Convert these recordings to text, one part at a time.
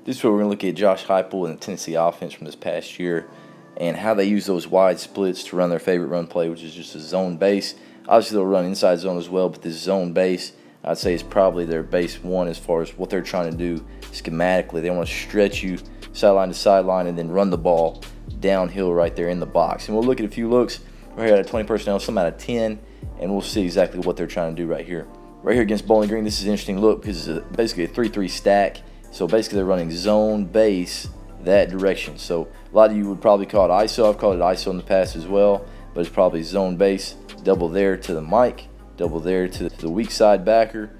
This is where we're going to look at Josh Huepel and the Tennessee offense from this past year and how they use those wide splits to run their favorite run play, which is just a zone base. Obviously, they'll run inside zone as well, but this zone base, I'd say, is probably their base one as far as what they're trying to do schematically. They want to stretch you sideline to sideline and then run the ball downhill right there in the box. And we'll look at a few looks. We're here out of 20 personnel, some out of 10, and we'll see exactly what they're trying to do right here. Right here against Bowling Green, this is an interesting look because it's basically a 3-3 stack. So basically they're running zone base that direction. So a lot of you would probably call it ISO. I've called it ISO in the past as well, but it's probably zone base. Double there to the Mike, double there to the weak side backer.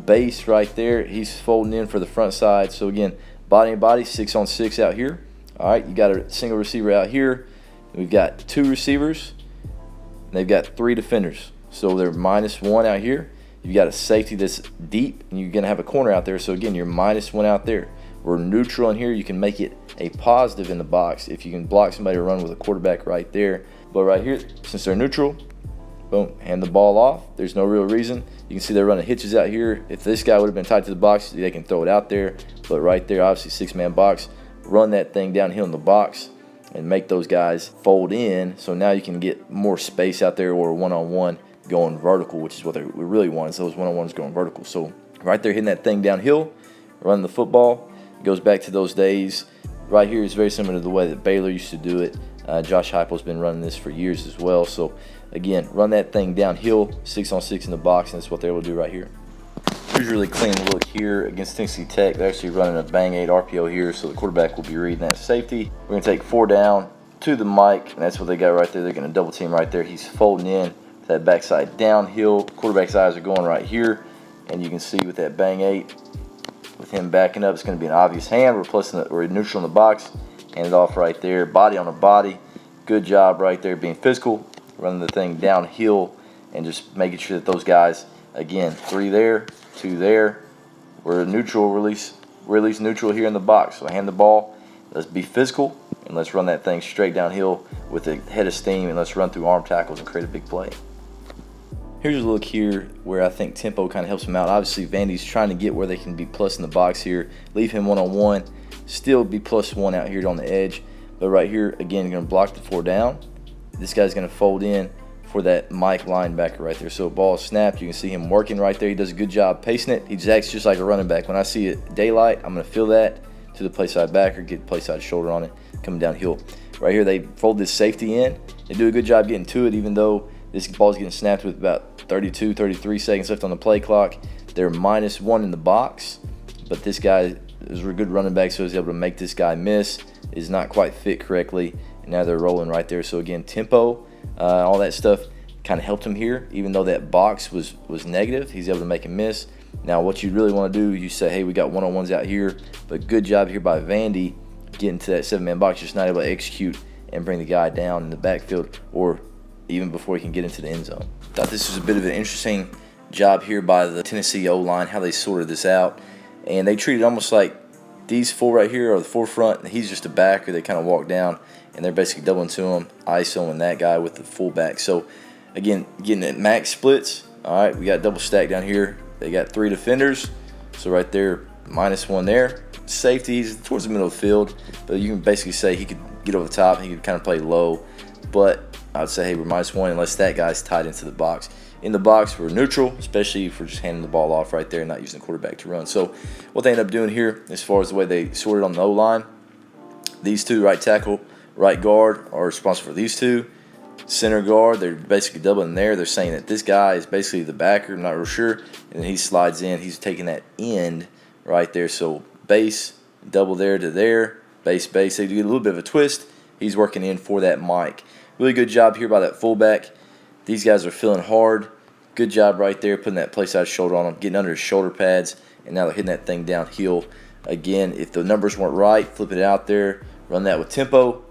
Base right there, he's folding in for the front side. So again, body and body, 6-on-6 out here. All right, you got a single receiver out here. We've got 2 receivers. And they've got 3 defenders. So they're -1 out here. You've got a safety that's deep, and you're going to have a corner out there. So, again, you're -1 out there. We're neutral in here. You can make it a positive in the box if you can block somebody to run with a quarterback right there. But right here, since they're neutral, boom, hand the ball off. There's no real reason. You can see they're running hitches out here. If this guy would have been tied to the box, they can throw it out there. But right there, obviously, 6-man box. Run that thing downhill in the box and make those guys fold in. So now you can get more space out there or one-on-one going vertical, which is what we really want, is those one-on-ones going vertical. So right there, hitting that thing downhill, running the football. It goes back to those days. Right here is very similar to the way that Baylor used to do it. Josh Heupel's been running this for years as well. So again, run that thing downhill, 6-on-6 in the box, and that's what they're able to do right here. Here's a really clean look here against Tennessee Tech. They're actually running a bang 8 RPO here, so the quarterback will be reading that safety. We're going to take 4 down to the Mike, and that's what they got right there. They're going to double team right there. He's folding in that backside downhill. Quarterback's eyes are going right here, and you can see with that bang 8, with him backing up, it's going to be an obvious hand. We're neutral in the box. Hand it off right there. Body on a body. Good job right there being physical, running the thing downhill, and just making sure that those guys, again, 3 there, 2 there. We're neutral, release neutral here in the box. So hand the ball. Let's be physical, and let's run that thing straight downhill with a head of steam, and let's run through arm tackles and create a big play. Here's a look here where I think tempo kind of helps him out. Obviously, Vandy's trying to get where they can be plus in the box here. Leave him one-on-one. Still be +1 out here on the edge. But right here, again, you're going to block the 4 down. This guy's going to fold in for that Mike linebacker right there. So ball snapped. You can see him working right there. He does a good job pacing it. He just acts just like a running back. When I see it daylight, I'm going to feel that to the play side backer, get play side shoulder on it, coming downhill. Right here, they fold this safety in. They do a good job getting to it, even though this ball's getting snapped with about 32, 33 seconds left on the play clock. They're -1 in the box, but this guy is a good running back, so he's able to make this guy miss. Is not quite fit correctly, and now they're rolling right there. So again, tempo, all that stuff kind of helped him here. Even though that box was negative, he's able to make him miss. Now, what you really want to do, you say, hey, we got one-on-ones out here, but good job here by Vandy getting to that 7-man box, just not able to execute and bring the guy down in the backfield or even before he can get into the end zone. Thought this was a bit of an interesting job here by the Tennessee O-line, how they sorted this out. And they treated it almost like these 4 right here are the forefront, and he's just a backer. They kind of walk down, and they're basically doubling to him, ISOing that guy with the fullback. So, again, getting at max splits. All right, we got double stack down here. They got 3 defenders. So right there, -1 there. Safety, he's towards the middle of the field, but you can basically say he could get over the top. He could kind of play low. But I would say, hey, we're -1 unless that guy's tied into the box. In the box, we're neutral, especially if we're just handing the ball off right there and not using the quarterback to run. So what they end up doing here, as far as the way they sorted on the O-line, these 2, right tackle, right guard, are responsible for these 2. Center guard, they're basically doubling there. They're saying that this guy is basically the backer, I'm not real sure. And he slides in. He's taking that end right there. So base, double there to there, base. They do get a little bit of a twist. He's working in for that Mike. Really good job here by that fullback. These guys are feeling hard. Good job right there, putting that play side shoulder on them, getting under his shoulder pads, and now they're hitting that thing downhill. Again, if the numbers weren't right, flip it out there, run that with tempo.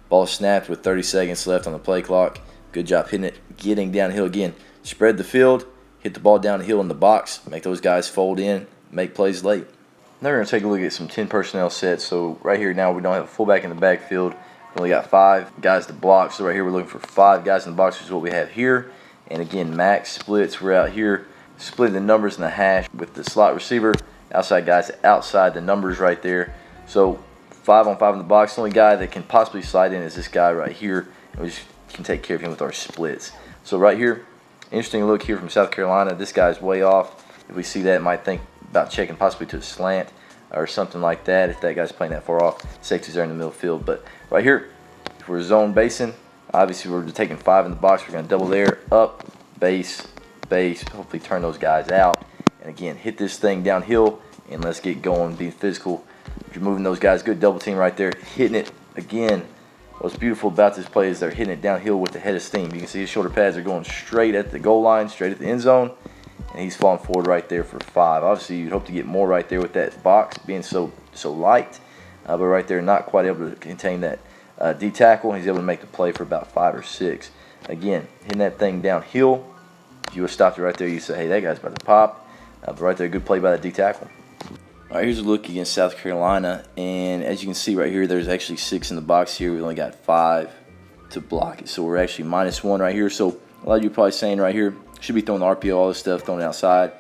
Ball snapped with 30 seconds left on the play clock. Good job hitting it, getting downhill again. Spread the field, hit the ball downhill in the box, make those guys fold in, make plays late. Now we're going to take a look at some 10 personnel sets. So right here now we don't have a fullback in the backfield. We only got 5 guys to block. So right here we're looking for 5 guys in the box, which is what we have here. And again, max splits. We're out here splitting the numbers in the hash with the slot receiver. Outside guys outside the numbers right there. So 5-on-5 in the box. The only guy that can possibly slide in is this guy right here, and we just can take care of him with our splits. So right here, interesting look here from South Carolina. This guy's way off. If we see that, might think about checking possibly to a slant or something like that if that guy's playing that far off. Safeties are in the middle field. But right here, if we're zone basing, obviously we're taking 5 in the box. We're going to double there, up, base, base, hopefully turn those guys out. And again, hit this thing downhill, and let's get going, being physical. If you're moving those guys, good double team right there, hitting it again. What's beautiful about this play is they're hitting it downhill with the head of steam. You can see his shoulder pads are going straight at the goal line, straight at the end zone, and he's falling forward right there for 5. Obviously, you'd hope to get more right there with that box being so light, but right there, not quite able to contain that D tackle. He's able to make the play for about 5 or 6. Again, hitting that thing downhill. If you would have stopped it right there, you say, hey, that guy's about to pop. But right there, good play by the D tackle. All right, here's a look against South Carolina, and as you can see right here, there's actually 6 in the box here. We only got 5 to block it, so we're actually -1 right here. So a lot of you are probably saying right here, should be throwing the RPO, all this stuff, throwing it outside.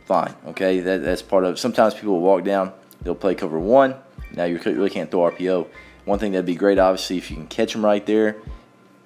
Fine, okay, that's part of it. Sometimes people will walk down, they'll play cover 1. Now you really can't throw RPO. One thing that'd be great, obviously, if you can catch them right there,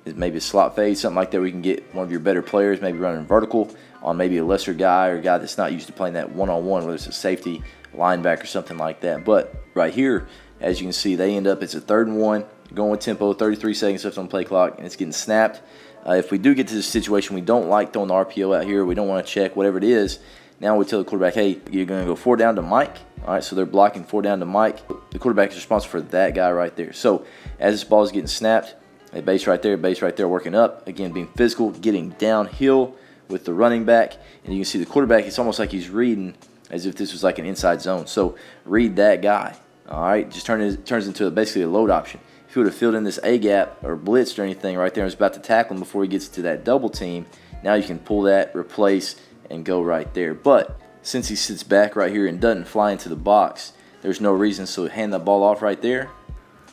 is maybe a slot fade, something like that, where you can get one of your better players, maybe running vertical on maybe a lesser guy or a guy that's not used to playing that one-on-one, whether it's a safety, linebacker, something like that. But right here, as you can see, they end up, it's a 3rd and 1, going with tempo, 33 seconds left on the play clock, and it's getting snapped. If we do get to this situation, we don't like throwing the RPO out here, we don't want to check, whatever it is. Now we tell the quarterback, hey, you're going to go 4 down to Mike. All right, so they're blocking 4 down to Mike. The quarterback is responsible for that guy right there. So as this ball is getting snapped, a base right there, working up. Again, being physical, getting downhill with the running back. And you can see the quarterback, it's almost like he's reading as if this was like an inside zone. So read that guy. All right, just turns into basically a load option. If he would have filled in this A gap or blitzed or anything right there and was about to tackle him before he gets to that double team, now you can pull that, replace, and go right there. But since he sits back right here and doesn't fly into the box, there's no reason, so hand the ball off right there.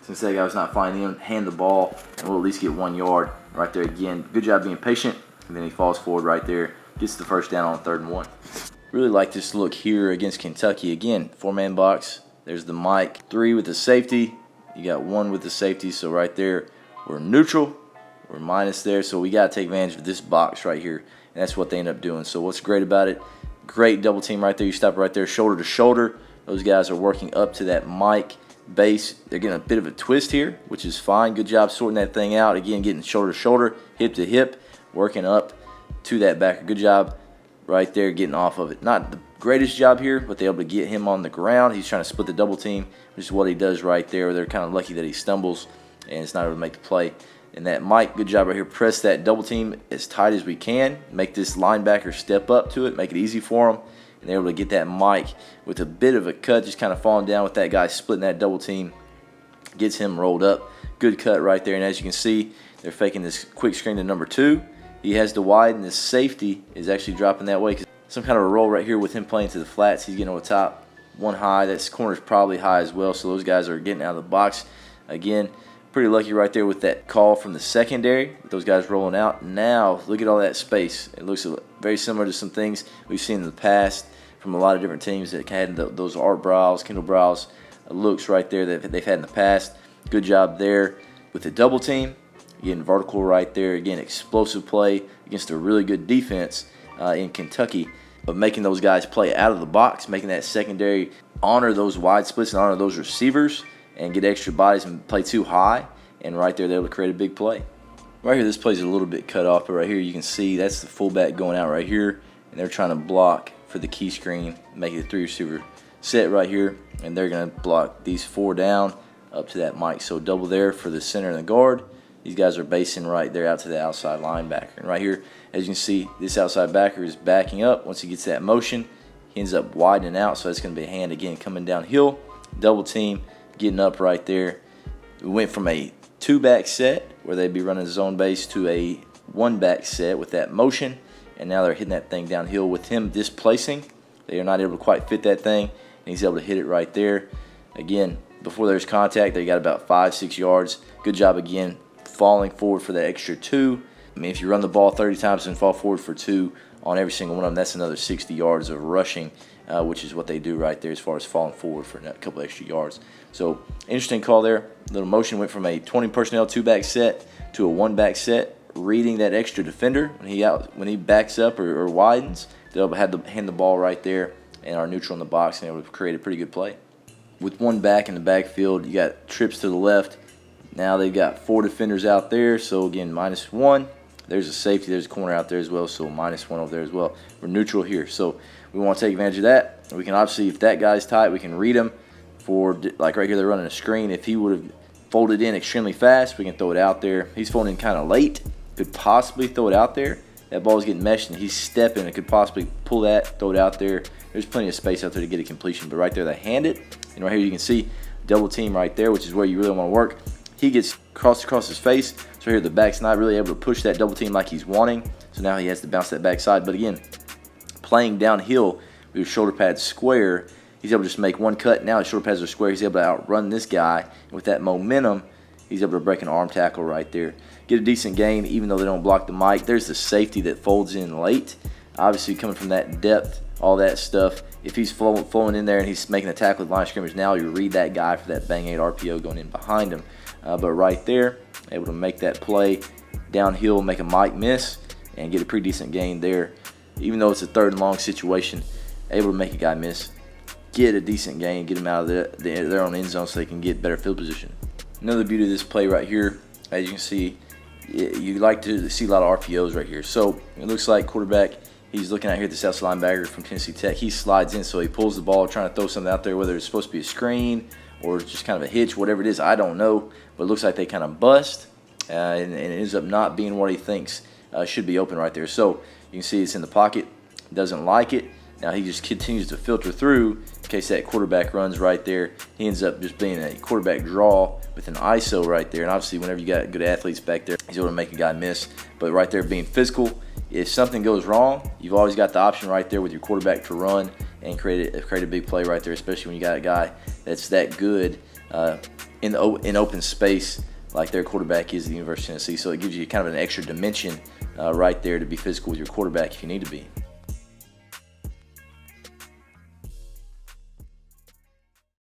Since that guy was not flying in, hand the ball, and we'll at least get 1 yard right there again. Good job being patient, and then he falls forward right there, gets the 1st down on 3rd and 1. Really like this look here against Kentucky. Again, 4-man box. There's the Mike, 3 with the safety. You got 1 with the safety, so right there, we're neutral. We're minus there, so we got to take advantage of this box right here, and that's what they end up doing. So what's great about it, great double team right there. You stop right there, shoulder to shoulder. Those guys are working up to that Mike base. They're getting a bit of a twist here, which is fine. Good job sorting that thing out. Again, getting shoulder to shoulder, hip to hip, working up to that backer. Good job right there getting off of it. Not the greatest job here, but they're able to get him on the ground. He's trying to split the double team, which is what he does right there. They're kind of lucky that he stumbles and it's not able to make the play. And that Mike, good job right here. Press that double team as tight as we can. Make this linebacker step up to it. Make it easy for him. And they're able to get that Mike with a bit of a cut, just kind of falling down with that guy splitting that double team. Gets him rolled up. Good cut right there. And as you can see, they're faking this quick screen to number 2. He has the wide, and the safety is actually dropping that way. Some kind of a roll right here with him playing to the flats. He's getting over the top. 1 high. That corner is probably high as well. So those guys are getting out of the box. Again, pretty lucky right there with that call from the secondary, with those guys rolling out. Now, look at all that space. It looks very similar to some things we've seen in the past from a lot of different teams that had those Art Browse, Kendall Browse looks right there that they've had in the past. Good job there with the double team. Getting vertical right there. Again, explosive play against a really good defense in Kentucky of making those guys play out of the box, making that secondary honor those wide splits and honor those receivers and get extra bodies and play too high. And right there, they're able to create a big play. Right here, this play's a little bit cut off, but right here you can see that's the fullback going out right here, and they're trying to block for the key screen, make it a 3 receiver set right here, and they're going to block these 4 down up to that Mike. So double there for the center and the guard. These guys are basing right there out to the outside linebacker. And right here, as you can see, this outside backer is backing up. Once he gets that motion, he ends up widening out, so that's going to be a hand again coming downhill. Double team, getting up right there. We went from a 2-back set where they'd be running zone base to a 1-back set with that motion, and now they're hitting that thing downhill with him displacing. They are not able to quite fit that thing, and he's able to hit it right there. Again, before there's contact, they got about 5-6 yards. Good job again falling forward for that extra 2. I mean, if you run the ball 30 times and fall forward for 2 on every single one of them. That's another 60 yards of rushing, which is what they do right there as far as falling forward for a couple extra yards. So interesting call there. Little motion went from a 20 personnel 2-back set to a 1-back set, reading that extra defender when he backs up or widens. They'll have to hand the ball right there and our neutral in the box, and it would create a pretty good play. With 1 back in the backfield, you got trips to the left. Now they've got 4 defenders out there, so again, -1. There's a safety, there's a corner out there as well, so -1 over there as well. We're neutral here, so we want to take advantage of that. We can obviously, if that guy's tight, we can read him for, like right here, they're running a screen. If he would have folded in extremely fast, we can throw it out there. He's folding in kind of late, could possibly throw it out there. That ball's getting meshed and he's stepping and could possibly pull that, throw it out there. There's plenty of space out there to get a completion, but right there they hand it. And right here you can see double team right there, which is where you really want to work. He gets crossed across his face, so here the back's not really able to push that double team like he's wanting. So now he has to bounce that backside. But again, playing downhill with your shoulder pads square, he's able to just make one cut. Now his shoulder pads are square. He's able to outrun this guy. And with that momentum, he's able to break an arm tackle right there. Get a decent gain, even though they don't block the mic. There's the safety that folds in late. Obviously, coming from that depth, all that stuff. If he's flowing in there and he's making a tackle with line of scrimmage, now you read that guy for that bang 8 RPO going in behind him. But right there, able to make that play downhill, make a mic miss, and get a pretty decent gain there. Even though it's a 3rd and long situation, able to make a guy miss, get a decent gain, get him out of their own end zone so they can get better field position. Another beauty of this play right here, as you can see, you like to see a lot of RPOs right here. So it looks like quarterback, he's looking out here at this outside linebacker from Tennessee Tech. He slides in, so he pulls the ball, trying to throw something out there, whether it's supposed to be a screen or just kind of a hitch, whatever it is, I don't know. But it looks like they kind of bust, and it ends up not being what he thinks should be open right there. So you can see it's in the pocket, doesn't like it. Now he just continues to filter through in case that quarterback runs right there. He ends up just being a quarterback draw with an ISO right there. And obviously whenever you got good athletes back there, he's able to make a guy miss. But right there being physical, if something goes wrong, you've always got the option right there with your quarterback to run and create a big play right there, especially when you got a guy that's that good in open space like their quarterback is at the University of Tennessee. So it gives you kind of an extra dimension right there to be physical with your quarterback if you need to be.